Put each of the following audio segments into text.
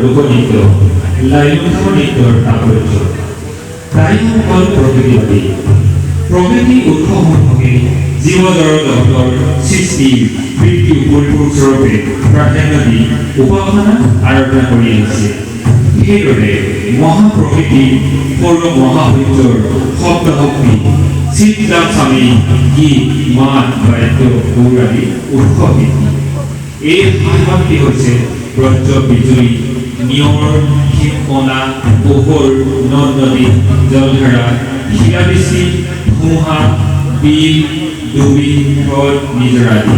লোকনৃত্য লাইলুথাম নৃত্যৰ তাৎপৰ্য প্ৰায় সকল প্ৰকৃতিবাদী প্ৰকৃতি উৎসসমূহকে জীৱ জগতৰ সৃষ্টি বৃত্তি পৰিপূৰক স্বৰূপে প্ৰাধান্য দি উপাসনা আৰাধনা কৰি আহিছে। সেইদৰে মহাপ্ৰকৃতি সৌৰ মহাসূৰ্যৰ শব্দ শক্তি চিন্তা স্বামী গীত মাত বাদ্য গৌৰাদী উৎসৱ এই ভাষাটি হৈছে ব্ৰজ বিজুলী নিয়ৰ হিমকণা পোহৰ নদ নদী জলধাৰা শিলাবৃষ্টি ধুমুহা বিল ডুবি হ্ৰদ নিজৰা আদি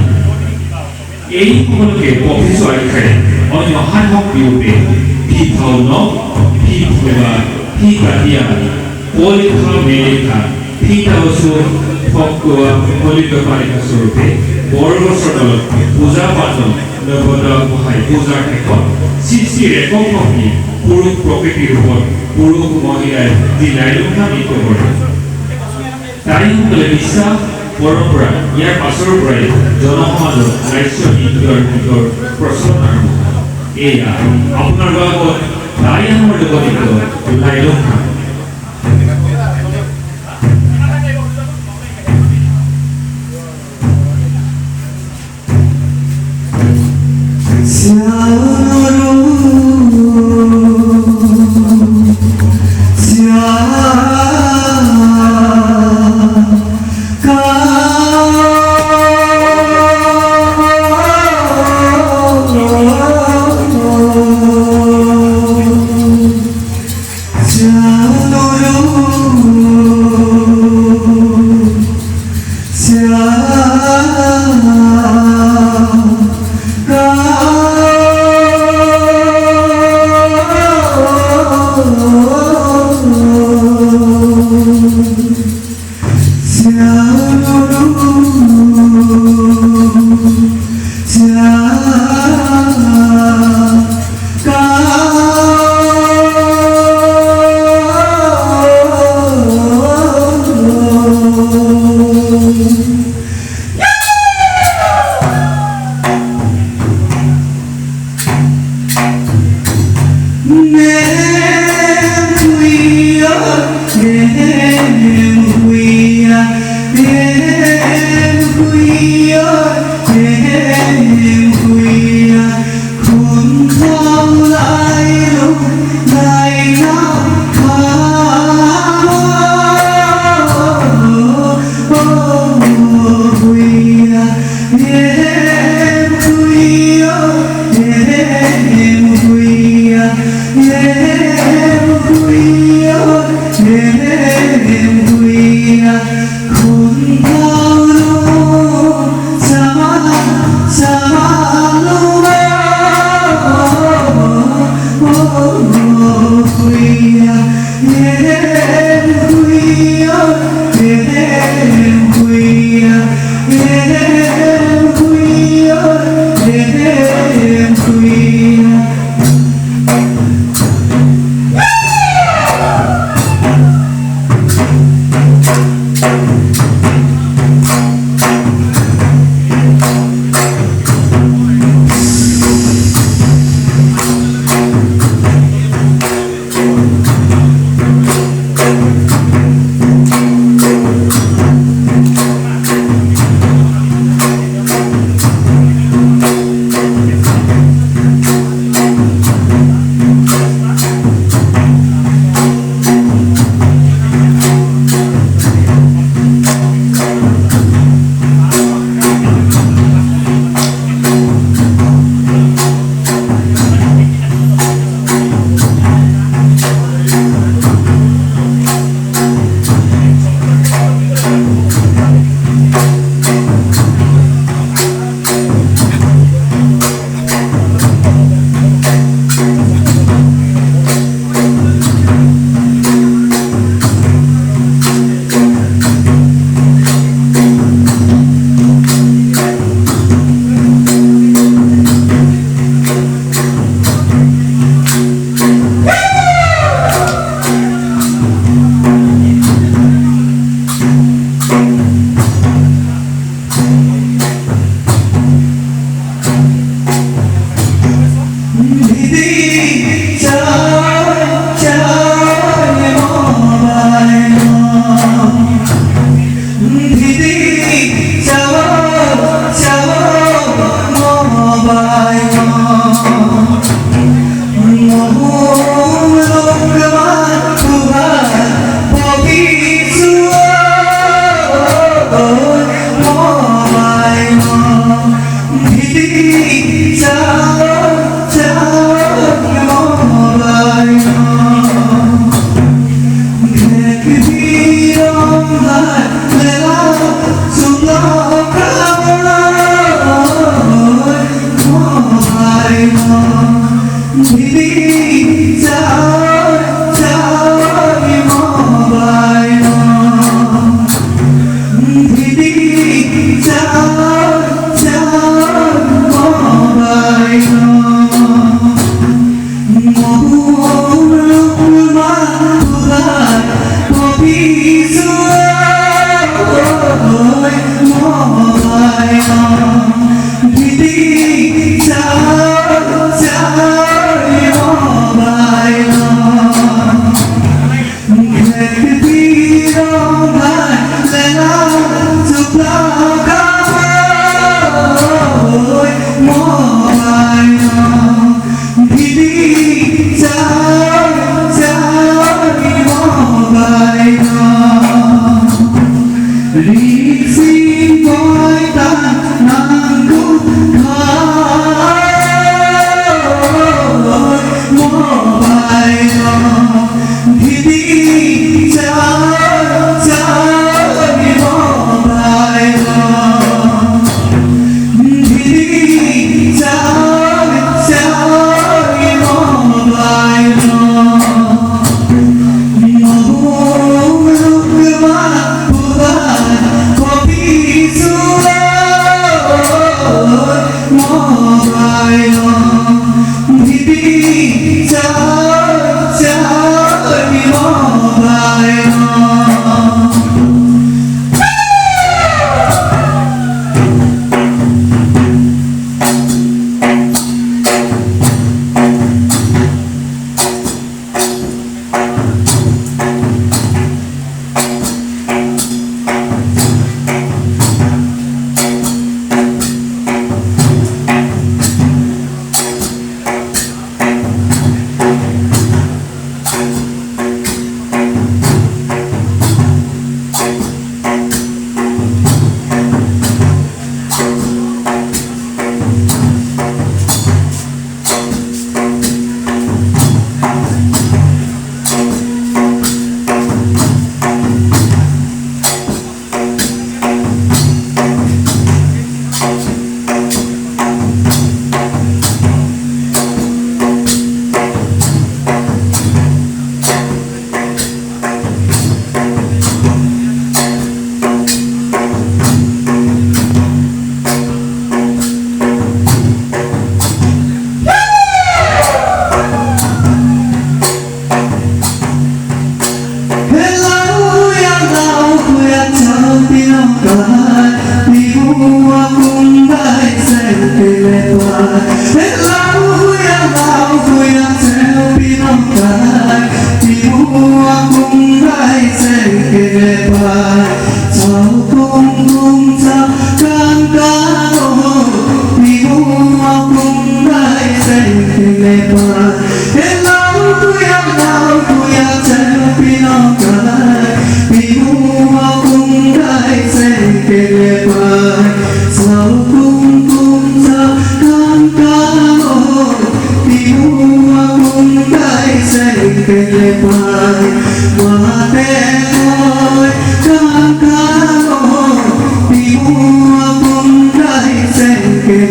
এই সকলোকে প্ৰকৃত আখ্যাৰে অন্য সাত শক্তি ৰূপে ভি ভাওন ভি ভোলা ভি কাটিয়া পলিখা মেলিখা ভি তাবচু ফকোৱা কলিত পালিকা স্বৰূপে বৰগছৰ তলত পূজা পাতল নৱদা গোহাঁই পূজাৰ শেষত সৃষ্টিৰ একক শক্তি পুৰুষ প্ৰকৃতিৰ ৰূপত পুৰুষ মহিলাই যি লাইলুথাম নৃত্য কৰে তাৰিসকলে বিশ্বাস পৰম্পৰা ইয়াৰ পাছৰ পৰাই জনসমাজত ৰাজ্য নৃত্যৰ গীতৰ প্ৰচলন আৰম্ভ হয়। এয়া আপোনাৰ লগত তাৰিমৰ লোকনৃত্য লাইলুথাম। Yeah. Hiti chao chao mobai Ghek di rong hai lela sumla mobai Hiti chao chao mobai Hiti chao Rixi boy tan nanggu mobile Hiti chao chao mobile Hiti chao chao mobile Hãy subscribe cho kênh Ghiền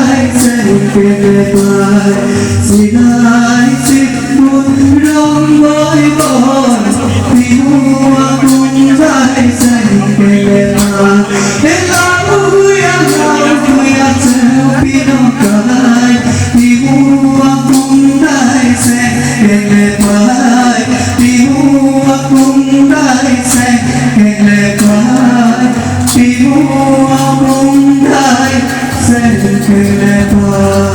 Mì Gõ để không bỏ lỡ Kailan